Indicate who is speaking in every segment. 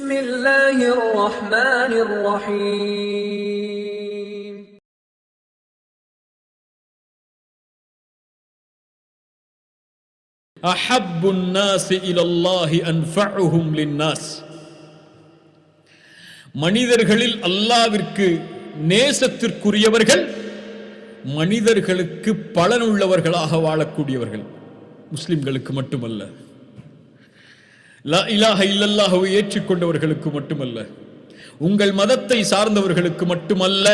Speaker 1: بسم الله الرحمن الرحيم
Speaker 2: أحب الناس إلى الله أنفعهم للناس. மனிதர்களில் அல்லாஹ்விற்கு நேசத்திற்குரியவர்கள் மனிதர்களுக்கு பலனுள்ளவர்களாக வாழக்கூடியவர்கள். முஸ்லிம்களுக்கு மட்டுமல்ல, லா இலாஹ இல்லல்லாஹ்வை ஏற்றுக்கொண்டவர்களுக்கு மட்டுமல்ல, உங்கள் மதத்தை சார்ந்தவர்களுக்கு மட்டுமல்ல,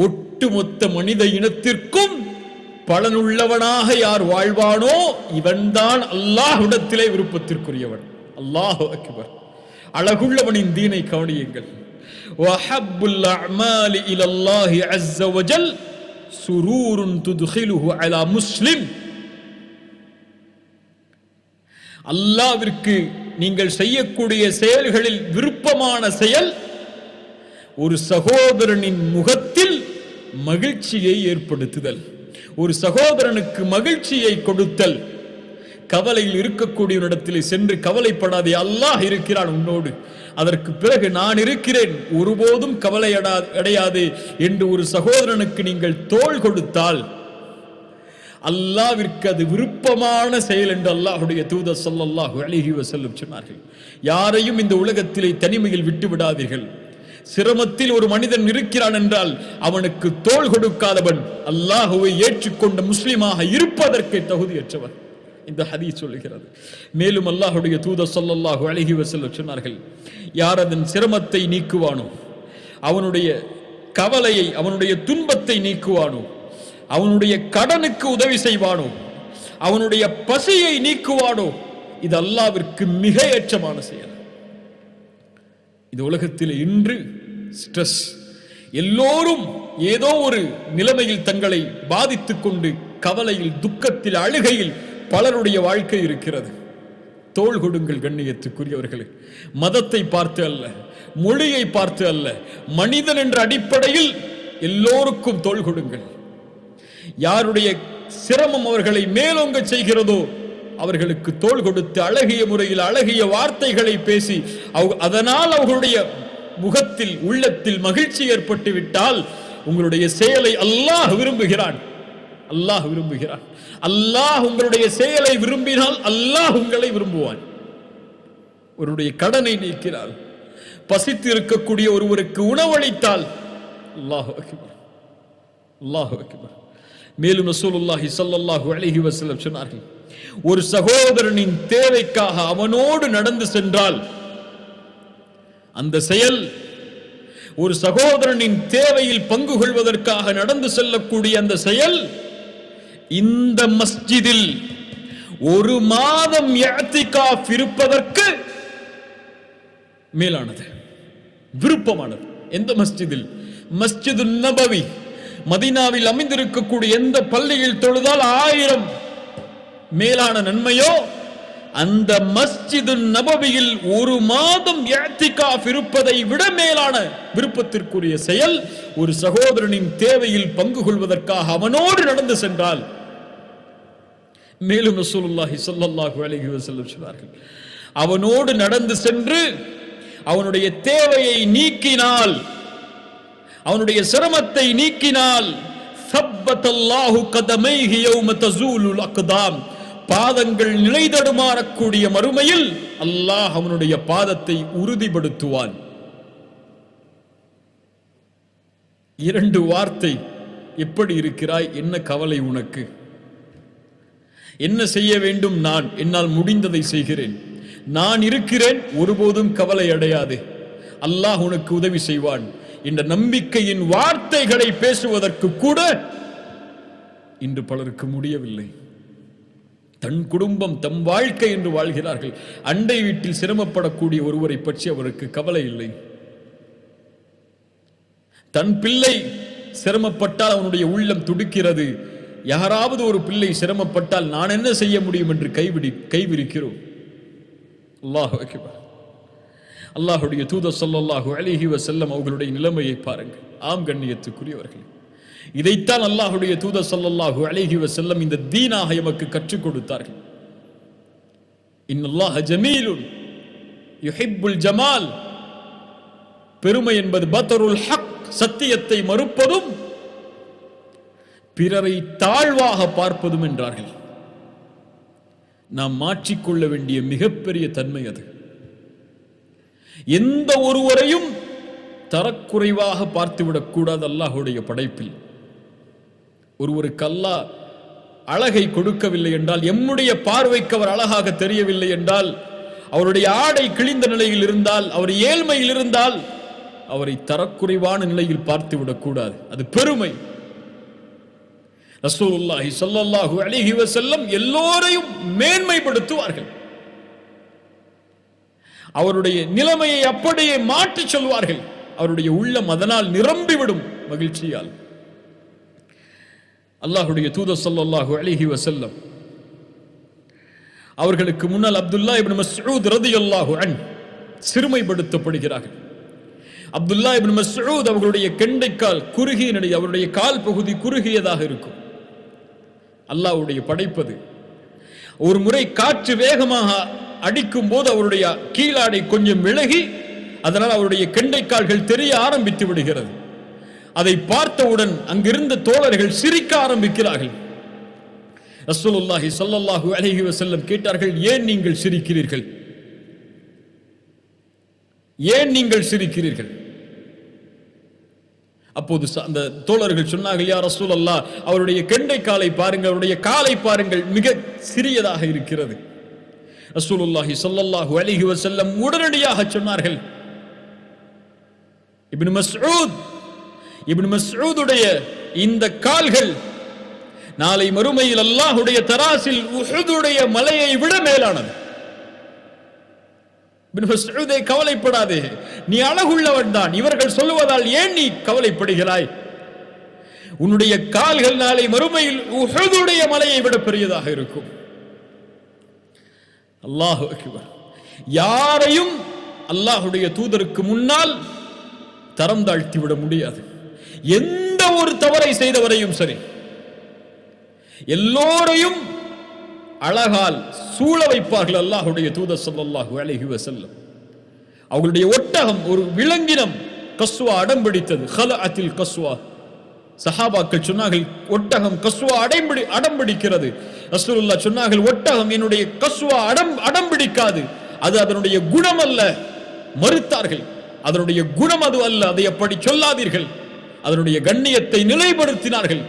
Speaker 2: ஒட்டுமொத்த மனித இனத்திற்கும் பலனுள்ளவனாக யார் வாழ்வானோ இவன்தான் அல்லாஹ்விடத்திலே விருப்பத்திற்குரியவன். அல்லாஹு அக்பர். அழகுள்ளவனின் தீனை கவனியுங்கள். வஹப்புல் அஅமாலி இலல்லாஹி அஸ்ஸ வஜல் சுரூருன் துத்கிலுஹு அலா முஸ்லிம். அல்லாஹ்விற்கு நீங்கள் செய்யக்கூடிய செயல்களில் விருப்பமான செயல் ஒரு சகோதரனின் முகத்தில் மகிழ்ச்சியை ஏற்படுத்துதல், ஒரு சகோதரனுக்கு மகிழ்ச்சியை கொடுத்தல். கவலையில் இருக்கக்கூடிய இடத்திலே சென்று கவலைப்படாதே, அல்லாஹ் இருக்கிறான் உன்னோடு, அதற்கு பிறகு நான் இருக்கிறேன், ஒருபோதும் கவலை அடையாதே என்று ஒரு சகோதரனுக்கு நீங்கள் தோள் கொடுத்தால் அல்லாஹ்விற்கு அது விருப்பமான செயல் என்று அல்லாஹ்வுடைய தூதர் ஸல்லல்லாஹு அலைஹி வஸல்லம் சொன்னார்கள். யாரையும் இந்த உலகத்திலே தனிமையில் விட்டு விடாதீர்கள். சிரமத்தில் ஒரு மனிதன் இருக்கிறான் என்றால் அவனுக்கு தோள் கொடுக்காதவன் அல்லாஹ்வை ஏற்றுக்கொண்ட முஸ்லிமாக இருப்பதற்கு தகுதியற்றவன். இந்த ஹதீஸ் சொல்லுகிறது. மேலும் அல்லாஹ்வுடைய தூதர் ஸல்லல்லாஹு அலைஹி வஸல்லம் சொன்னார்கள், யார் அதன் சிரமத்தை நீக்குவானோ, அவனுடைய கவலையை, அவனுடைய துன்பத்தை நீக்குவானோ, அவனுடைய கடனுக்கு உதவி செய்வானோ, அவனுடைய பசியை நீக்குவானோ, இது அல்லாஹ்விற்கு மிக ஏற்றமான செயல். இந்த உலகத்தில் இன்று ஸ்ட்ரெஸ், எல்லோரும் ஏதோ ஒரு நிலைமையில் தங்களை பாதித்துக் கொண்டு கவலையில், துக்கத்தில், அழுகையில் பலருடைய வாழ்க்கை இருக்கிறது. தோள் கொடுங்கள் கண்ணியத்துக்குரியவர்களே. மதத்தை பார்த்து அல்ல, மொழியை பார்த்து அல்ல, மனிதன் என்ற அடிப்படையில் எல்லோருக்கும் தோள் கொடுங்கள். யாருடைய சிரமம் அவர்களை மேலோங்க செய்கிறதோ அவர்களுக்கு தோள் கொடுத்து அழகிய முறையில் அழகிய வார்த்தைகளை பேசி அதனால் அவர்களுடைய முகத்தில், உள்ளத்தில் மகிழ்ச்சி ஏற்பட்டு விட்டால் உங்களுடைய செயலை அல்லாஹ் விரும்புகிறான். அல்லாஹ் விரும்புகிறான். அல்லாஹ் உங்களுடைய செயலை விரும்பினால் அல்லாஹ் உங்களை விரும்புவான். ஒருவருடைய கடனை நீக்கிறார், பசித்து இருக்கக்கூடிய ஒருவருக்கு உணவளித்தால் அல்லாஹு அக்பர், அல்லாஹு அக்பர். மேலும் ரசூலுல்லாஹி ஸல்லல்லாஹு அலைஹி வஸல்லம் சொன்னார்கள், ஒரு சகோதரனின் தேவைக்காக அவனோடு நடந்து சென்றால் அந்த செயல், ஒரு சகோதரனின் தேவையில் பங்கு கொள்வதற்காக நடந்து செல்லக்கூடிய அந்த செயல் இந்த மஸ்ஜிதில் ஒரு மாதம் இஅ்திகாஃப் இருப்பதற்கு மேலானது, விருப்பமானது. எந்த மஸ்ஜிதில்? மஸ்ஜிதுன் நபவி, மதீனாவில் அமைந்திருக்கக்கூடிய எந்த பள்ளியில் தொழுதால் 1000 மேலான நன்மையோ அந்த மஸ்ஜிதுன் நபவியில் ஒரு மாதம் இஅ்திகாஃப் இருப்பதை விட மேலான விருப்பத்திற்குரிய செயல் ஒரு சகோதரனின் தேவையில் பங்கு கொள்வதற்காக அவனோடு நடந்து சென்றால். மேலும் ரசூலுல்லாஹி ஸல்லல்லாஹு அலைஹி வஸல்லம் சொன்னார்கள், அவனோடு நடந்து சென்று அவனுடைய தேவையை நீக்கினால், அவனுடைய சிரமத்தை நீக்கினால், ஸப்பத்தல்லாஹு கதமைஹி யௌம தஸூலுல் அக்தாம், பாதங்கள் நிலைதடுமாறக்கூடிய மறுமையில் அல்லாஹ் அவனுடைய பாதத்தை உறுதிப்படுத்துவான். 2 வார்த்தை. எப்படி இருக்கிறாய்? என்ன கவலை உனக்கு? என்ன செய்ய வேண்டும்? நான் என்னால் முடிந்ததை செய்கிறேன், நான் இருக்கிறேன், ஒருபோதும் கவலை அடையாதே, அல்லாஹ் உனக்கு உதவி செய்வான் என்ற நம்பிக்கையின் வார்த்தைகளை பேசுவதற்கு கூட இன்று பலருக்கு முடியவில்லை. தன் குடும்பம், தம் வாழ்க்கை என்று வாழ்கிறார்கள். அண்டை வீட்டில் சிரமப்படக்கூடிய ஒருவரை பற்றி அவருக்கு கவலை இல்லை. தன் பிள்ளை சிரமப்பட்டால் அவனுடைய உள்ளம் துடிக்கிறது. யாராவது ஒரு பிள்ளை சிரமப்பட்டால் நான் என்ன செய்ய முடியும் என்று கைவிரிக்கிறோம். அல்லாஹு அக்பர். அல்லாஹ்வுடைய தூதர் ஸல்லல்லாஹு அலைஹி வஸல்லம் அவர்களுடைய நிலைமையை பாருங்கள். ஆம் கண்ணியத்துக்குரியவர்களே, இதைத்தான் அல்லாஹ்வுடைய தூதர் ஸல்லல்லாஹு அலைஹி வஸல்லம் இந்த தீனாக எமக்கு கற்றுக் கொடுத்தார்கள். இன்னல்லாஹ ஜமீலுன் யுஹிப்புல் ஜமால், பெருமை என்பது பத்ருல் ஹக், சத்தியத்தை மறுப்பதும் பிறரை தாழ்வாக பார்ப்பதும் என்றார்கள். நாம் மாற்றிக்கொள்ள வேண்டிய மிகப்பெரிய தன்மை அது. எந்த ஒருவரையும் தரக்குறைவாக பார்த்துவிடக் கூடாது. அல்லாஹ்வுடைய படைப்பில் ஒருவருக்கு அல்லாஹ் அழகை கொடுக்கவில்லை என்றால், எம்முடைய பார்வைக்கு அவர் அழகாக தெரியவில்லை என்றால், அவருடைய ஆடை கிழிந்த நிலையில் இருந்தால், அவர் ஏழ்மையில் இருந்தால், அவரை தரக்குறைவான நிலையில் பார்த்துவிடக் கூடாது. அது பெருமை. ரசூலுல்லாஹி ஸல்லல்லாஹு அலைஹி வஸல்லம் எல்லோரையும் மேன்மைப்படுத்துவார்கள். அவருடைய நிலைமையை அப்படியே மாற்றி சொல்வார்கள். அவருடைய உள்ளம் அதனால் நிரம்பிவிடும் மகிழ்ச்சியால். அல்லாஹ்வுடைய தூதர் ஸல்லல்லாஹு அலைஹி வஸல்லம் அவர்களுக்கு முன்னால் அப்துல்லா இப்னு மஸ்ஊத் ரலியல்லாஹு அன்ஹு சிறுமைப்படுத்தப்படுகிறார்கள். அப்துல்லா இப்னு மஸ்ஊத் அவர்களுடைய கெண்டைக்கால் குறுகிய நிலை, அவருடைய கால் பகுதி குறுகியதாக இருக்கும். அல்லாஹ்வுடைய படைப்பது. ஒரு முறை காற்று வேகமாக அடிக்கும் போது அவருடைய கீழாடை கொஞ்சம் விலகி, அதனால் அவருடைய கெண்டைக்கால்கள் தெரிய ஆரம்பித்து விடுகிறது. அதை பார்த்தவுடன் அங்கிருந்த தோழர்கள் சிரிக்க ஆரம்பிக்கிறார்கள். ரசூலுல்லாஹி ஸல்லல்லாஹு அலைஹி வஸல்லம் கேட்டார்கள், ஏன் நீங்கள் சிரிக்கிறீர்கள்? ஏன் நீங்கள் சிரிக்கிறீர்கள்? அப்போது அந்த தோழர்கள் சொன்னார்கள், யா ரசூலல்லாஹ், அவருடைய கெண்டைக்காலை பாருங்கள், அவருடைய காலை பாருங்கள், மிக சிறியதாக இருக்கிறது. ரசூலுல்லாஹி ஸல்லல்லாஹு அலைஹி வஸல்லம் உடனடியாக சொன்னார்கள், இப்னு மஸ்ஊதுடைய இந்த கால்கள் நாளை மறுமையில் அல்லாஹ்வுடைய தராசில் உஹுதுடைய மலையை விட மேலானது. இப்னு மஸ்ஊதே, கவலைப்படாதே, நீ அழகுள்ளவன் தான், இவர்கள் சொல்லுவதால் ஏன் நீ கவலைப்படுகிறாய்? உன்னுடைய கால்கள் நாளை மறுமையில் உஹுதுடைய மலையை விட பெரியதாக இருக்கும். அல்லாஹு அக்பர். யாரையும் அல்லாஹ்வுடைய தூதருக்கு முன்னால் தரம் தாழ்த்தி விட முடியாது. எந்த ஒரு தவறை செய்தவரையும் சரி, எல்லோரையும் அழகால் சூழ வைப்பார்கள் அல்லாஹ்வுடைய தூதர் ஸல்லல்லாஹு அலைஹி வஸல்லம். அவர்களுடைய ஒட்டகம், ஒரு விலங்கினம், கஸ்வா அடம்பிடித்தது. ஹலஅத்தில் கஸ்வா. சஹாபாக்கள் சொன்னார்கள், ஒட்டகம் கஸ்வா அடம்பிடிக்கிறது. ரசூலுல்லாஹ் சொன்னார்கள், ஒட்டகம் என்னுடைய கஸ்வா அடம்பிடிக்காது, அது அதனுடைய குணம் அல்ல. மறுத்தார்கள். அதனுடைய குணம் அது அல்ல, அதை அப்படி சொல்லாதீர்கள். அதனுடைய கண்ணியத்தை நிலைப்படுத்தினார்கள்.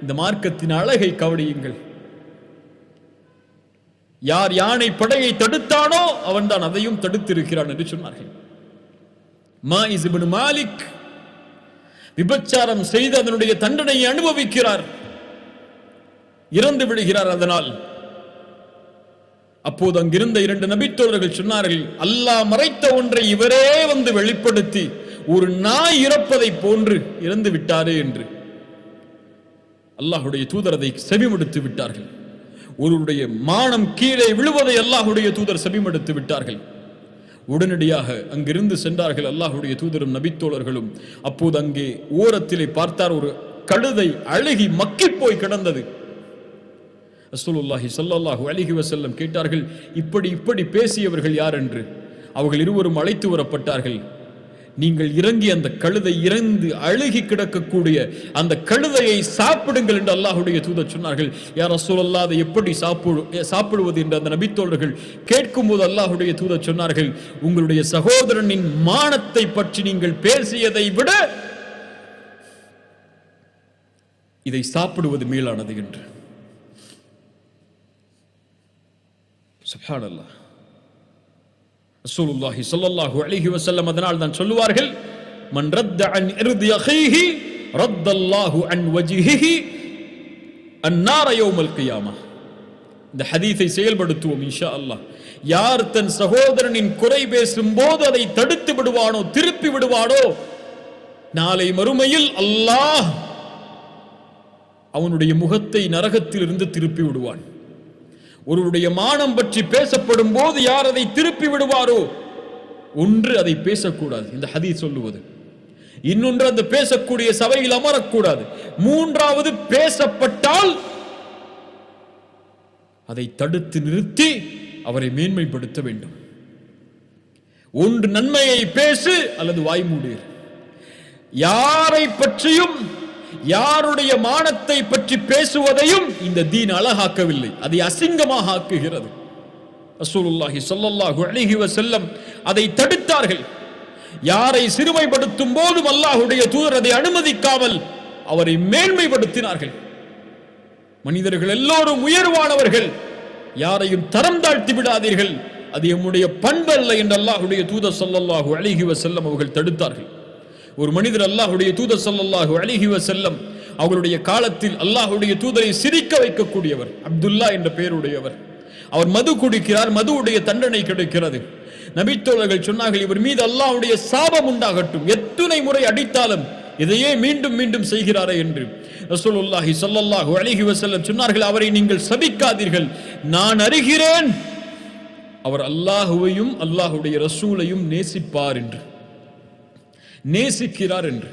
Speaker 2: இந்த மார்க்கத்தின் அழகை கவனியுங்கள். யார் யானை படையை தடுத்தானோ அவன் தான் அதையும் தடுத்திருக்கிறான் என்று சொன்னார்கள். மாயிஸ் இப்னு மாலிக் விபச்சாரம் செய்து அதனுடைய தண்டனையை அனுபவிக்கிறார், இறந்து விடுகிறார். அதனால் அப்போது அங்கிருந்த 2 நபித்தோழர்கள் சொன்னார்கள், அல்லாஹ் மறைத்த ஒன்றை இவரே வந்து வெளிப்படுத்தி ஒரு நாய் இறப்பதை போன்று இறந்து விட்டாரே என்று. அல்லாஹ்வுடைய தூதர் அதை செவிமடுத்து விட்டார்கள். ஒருவருடைய மானம் கீழே விழுவதை அல்லாஹ்வுடைய தூதர் செவிமடுத்து விட்டார்கள். உடனடியாக அங்கிருந்து சென்றார்கள் அல்லாஹ்வுடைய தூதரும் நபித்தோழர்களும். அப்போது அங்கே ஓரத்திலே பார்த்தார், ஒரு கழுதை அழுகி மக்கி போய் கிடந்தது. ரசூலுல்லாஹி ஸல்லல்லாஹு அலைஹி வஸல்லம் கேட்டார்கள், இப்படி பேசியவர்கள் யார் என்று. அவர்கள் இருவரும் அழைத்து வரப்பட்டார்கள். நீங்கள் இறங்கி அந்த கழுதை இறந்து அழுகி கிடக்கக்கூடிய அந்த கழுதையை சாப்பிடுங்கள் என்று அல்லாஹ்வுடைய தூதர் சொன்னார்கள். யா ரசூலல்லாஹ், அதை எப்படி சாப்பிடுவது என்று அந்த நபித்தோழர்கள் கேட்கும்போது அல்லாஹ்வுடைய தூதர் சொன்னார்கள், உங்களுடைய சகோதரனின் மானத்தை பற்றி நீங்கள் பேசியதை விட இதை சாப்பிடுவது மேலானது என்று. சுப்ஹானல்லாஹ். ரசூலுல்லாஹி ஸல்லல்லாஹு அலைஹி வஸல்லம் அதனால் தான் சொல்லுவார்கள், மன் ரத்த அன் இர்தி அஹீஹி ரத்தல்லாஹு அன் வஜ்ஹிஹி அன்னார யௌமல் கியாமா. இந்த ஹதீஸை செயல்படுத்துவோம் இன்ஷா அல்லாஹ். யார் தன் சகோதரனின் குறை பேசும்போது அதை தடுத்து விடுவானோ, திருப்பி விடுவானோ, நாளை மறுமையில் அல்லாஹ் அவனுடைய முகத்தை நரகத்தில் இருந்து திருப்பி விடுவான். ஒருவருடைய மானம் பற்றி பேசப்படும் போது யார் அதை திருப்பி விடுவாரோ, ஒன்று அதை பேசக்கூடாது, இந்த ஹதீஸ் சொல்லுவது. இன்னொன்று, அந்த பேசக்கூடிய சபையில் அமரக்கூடாது. மூன்றாவது, பேசப்பட்டால் அதை தடுத்து நிறுத்தி அவரை மேன்மைப்படுத்த வேண்டும். ஒன்று நன்மையை பேசு அல்லது வாய்மூடு. யாரை பற்றியும் யாருடைய மானத்தை பற்றி பேசுவதையும் இந்த தீன் அழகாக்கவில்லை, அதை அசிங்கமாக ஆக்குகிறது. ரசூலுல்லாஹி ஸல்லல்லாஹு அலைஹி வஸல்லம் அதை தடுத்தார்கள். யாரை சிறுமைப்படுத்தும் போதும் அல்லாஹ்வுடைய தூதர் அதை அனுமதிக்காமல் அவரை மேன்மைப்படுத்தினார்கள். மனிதர்கள் எல்லோரும் உயர்வானவர்கள், யாரையும் தரம் தாழ்த்தி விடாதீர்கள், அது எம்முடைய பண்பல்ல என்று அல்லாஹ்வுடைய தூதர் ஸல்லல்லாஹு அலைஹி வஸல்லம் அவர்கள் தடுத்தார்கள். ஒரு மனிதர் அல்லாஹ்வுடைய தூதர் ஸல்லல்லாஹு அலைஹி வஸல்லம் அவருடைய காலத்தில் அல்லாஹ்வுடைய தூதரை சிரிக்க வைக்கக்கூடியவர், அப்துல்லா என்ற பெயருடையவர். அவர் மது குடிக்கிறார், மதுவுடைய தண்டனை கிடைக்கிறது. நபித்தோழர்கள் சொன்னார்கள், இவர் மீது அல்லாஹ்வுடைய சாபம் உண்டாகட்டும், எத்தனை முறை அடித்தாலும் இதையே மீண்டும் மீண்டும் செய்கிறாரே என்று. ரசூலுல்லாஹி ஸல்லல்லாஹு அலைஹி வஸல்லம் சொன்னார்கள், அவரை நீங்கள் சபிக்காதீர்கள், நான் அறிகிறேன் அவர் அல்லாஹுவையும் அல்லாஹ்வுடைய ரசூலையும் நேசிப்பார் என்று, நேசிக்கிறார் என்று.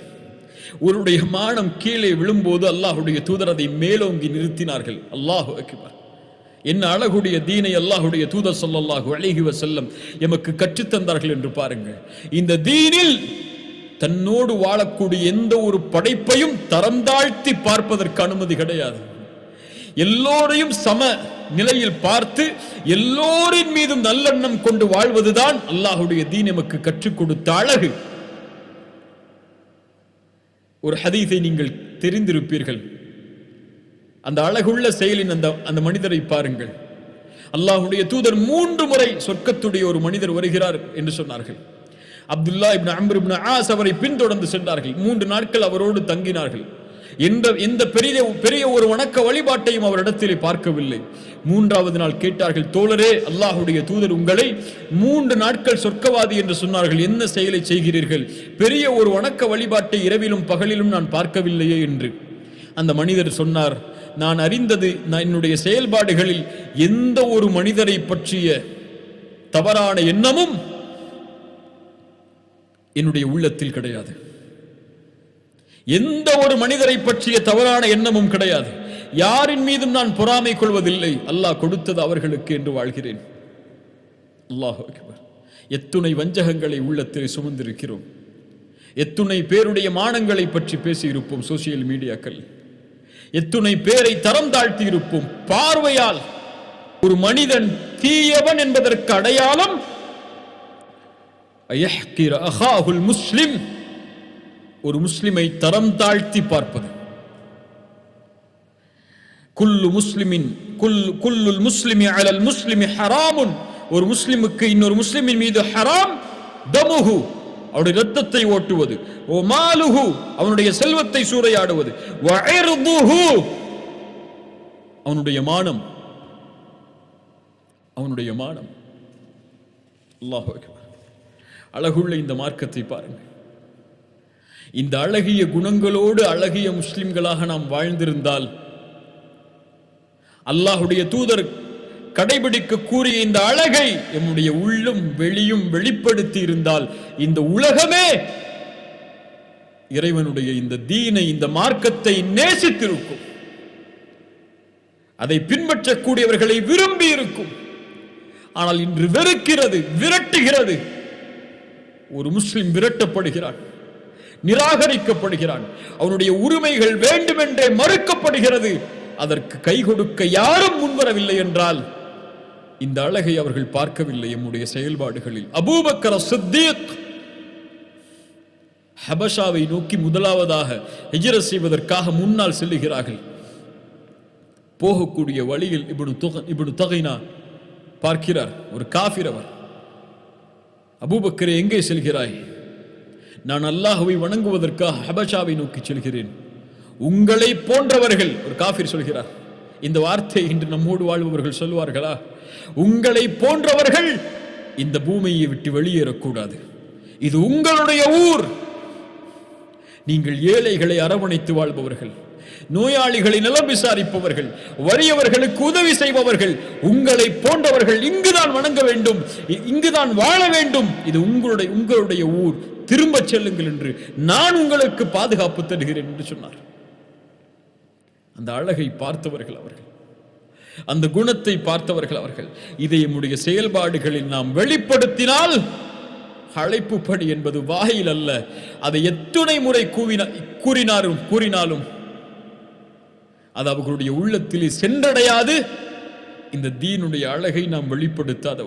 Speaker 2: ஒருடைய மானம் கீழே விழும்போது அல்லாஹ்வுடைய தூதர் அதை மேலோங்கி நிறுத்தினார்கள். அல்லாஹு அக்பர். என்ன அழகுடைய தீனை அல்லாஹ்வுடைய தூதர் ஸல்லல்லாஹு அலைஹி வஸல்லம் எமக்கு கற்றுத் தந்தார்கள் என்று பாருங்கள். இந்த தீனில் தன்னோடு வாழக்கூடிய எந்த ஒரு படைப்பையும் தரம் தாழ்த்தி பார்ப்பதற்கு அனுமதி கிடையாது. எல்லோரையும் சம நிலையில் பார்த்து எல்லோரின் மீதும் நல்லெண்ணம் கொண்டு வாழ்வதுதான் அல்லாஹ்வுடைய தீன் எமக்கு கற்றுக் கொடுத்த அழகு. ஒரு ஹதீஸை நீங்கள் தெரிந்திருப்பீர்கள். அந்த அழகுள்ள செயலின் அந்த மனிதரை பாருங்கள். அல்லாஹ்வுடைய தூதர் 3 முறை சொர்க்கத்துடைய ஒரு மனிதர் வருகிறார் என்று சொன்னார்கள். அப்துல்லா இப்னு அம்ர் இப்னு ஆஸ் அவரை பின்தொடர்ந்து சென்றார்கள். 3 நாட்கள் அவரோடு தங்கினார்கள். எந்த பெரிய ஒரு வணக்க வழிபாட்டையும் அவரிடத்திலே பார்க்கவில்லை. 3வது நாள் கேட்டார்கள், தோழரே, அல்லாஹ்வுடைய தூதர் உங்களை 3 நாட்கள் சொர்க்கவாதி என்று சொன்னார்கள், என்ன செயலை செய்கிறீர்கள்? பெரிய ஒரு வணக்க வழிபாட்டை இரவிலும் பகலிலும் நான் பார்க்கவில்லையே என்று. அந்த மனிதர் சொன்னார், நான் அறிந்தது, என்னுடைய செயல்பாடுகளில் எந்த ஒரு மனிதரை பற்றிய தவறான எண்ணமும் என்னுடைய உள்ளத்தில் கிடையாது. எந்த ஒரு மனிதரை பற்றிய தவறான எண்ணமும் கிடையாது. யாரின் மீதும் நான் பொறாமை கொள்வதில்லை. அல்லாஹ் கொடுத்தது அவர்களுக்கு என்று வாழ்கிறேன். அல்லாஹ் அக்பர். எத்துணை வஞ்சகங்களை உள்ளத்தில் சுமந்திருக்கிறோம். எத்துணை பேருடைய மானங்களை பற்றி பேசியிருப்போம் சோசியல் மீடியாக்கள். எத்துணை பேரை தரம் தாழ்த்தி இருப்போம். பார்வையால் ஒரு மனிதன் தீயவன் என்பதற்கு அடையாளம் அயஹ்கிர அஹாஹுல் முஸ்லிம், ஒரு முஸ்லிமை தரம் தாழ்த்தி பார்ப்பது. குல்லு முஸ்லிமின் குல்லுல் முஸ்லிமி அலல் முஸ்லிமி ஹராமுன், ஒரு முஸ்லிமுக்கு இன்னொரு முஸ்லிமின் மீது ஹராம், தமுஹு அவருடைய இரத்தத்தை ஓட்டுவது, ஓ மாலுஹு அவனுடைய செல்வத்தை சூறையாடுவது, வ இர்துஹு அவனுடைய மானம், அவனுடைய மானம். அல்லாஹு அக்பர். அழகுள்ள இந்த மார்க்கத்தை பாருங்கள். இந்த அழகிய குணங்களோடு அழகிய முஸ்லிம்களாக நாம் வாழ்ந்திருந்தால், அல்லாஹ்வுடைய தூதர் கடைபிடிக்க கூறிய இந்த அழகை நம்முடைய உள்ளும் வெளியும் வெளிப்படுத்தி இருந்தால், இந்த உலகமே இறைவனுடைய இந்த தீனை, இந்த மார்க்கத்தை நேசித்திருக்கும். அதை பின்பற்றக்கூடியவர்களை விரும்பி இருக்கும். ஆனால் இன்று வெறுக்கிறது, விரட்டுகிறது. ஒரு முஸ்லிம் விரட்டப்படுகிறான், நிராகரிக்கப்படுகிறான், அவனுடைய உரிமைகள் வேண்டுமென்றே மறுக்கப்படுகிறது. அதற்கு கை கொடுக்க யாரும் முன்வரவில்லை என்றால் இந்த அழகை அவர்கள் பார்க்கவில்லை நம்முடைய செயல்பாடுகளில். அபூபக்கர் சித்தீக் ஹபஷாவை நோக்கி முதலாவதாக ஹிஜ்ரத் செய்வதற்காக முன்னால் செல்லுகிறார்கள். போகக்கூடிய வழியில் இப்னு தகைனா பார்க்கிறார், ஒரு காஃபிர் அவர். அபூபக்கரே, எங்கே செல்கிறாய்? நான் அல்லாஹ்வை வணங்குவதற்காக ஹபஷாவை நோக்கி செல்கிறேன். உங்களை போன்றவர்கள், ஒரு காஃபிர் சொல்கிறார். இந்த வார்த்தை இன்று நம்மோடு வாழ்பவர்கள் சொல்வார்களா? உங்களை போன்றவர்கள் இந்த பூமியை விட்டு வெளியேறக்கூடாது. இது உங்களுடைய ஊர். நீங்கள் ஏழைகளை அரவணைத்து வாழ்பவர்கள், நோயாளிகளை நலம் விசாரிப்பவர்கள், வறியவர்களுக்கு உதவி செய்பவர்கள், உங்களை போன்றவர்கள் இங்குதான் வணங்க வேண்டும், இங்குதான் வாழ வேண்டும். இது உங்களுடைய ஊர். திரும்ப செல்லுங்கள் என்று நான் உங்களுக்கு பாதுகாப்பு தருகிறேன் என்று சொன்னார். அந்த அழகை பார்த்தவர்கள் அவர்கள், அந்த குணத்தை பார்த்தவர்கள் அவர்கள். இதை நம்முடைய செயல்பாடுகளில் நாம் வெளிப்படுத்தினால் அழைப்பு படி என்பது வாயில் அல்ல. அதை எத்தனை முறை கூறினாலும் அது அவர்களுடைய உள்ளத்திலே சென்றடையாது. இந்த தீனுடைய அழகை நாம் வெளிப்படுத்தாத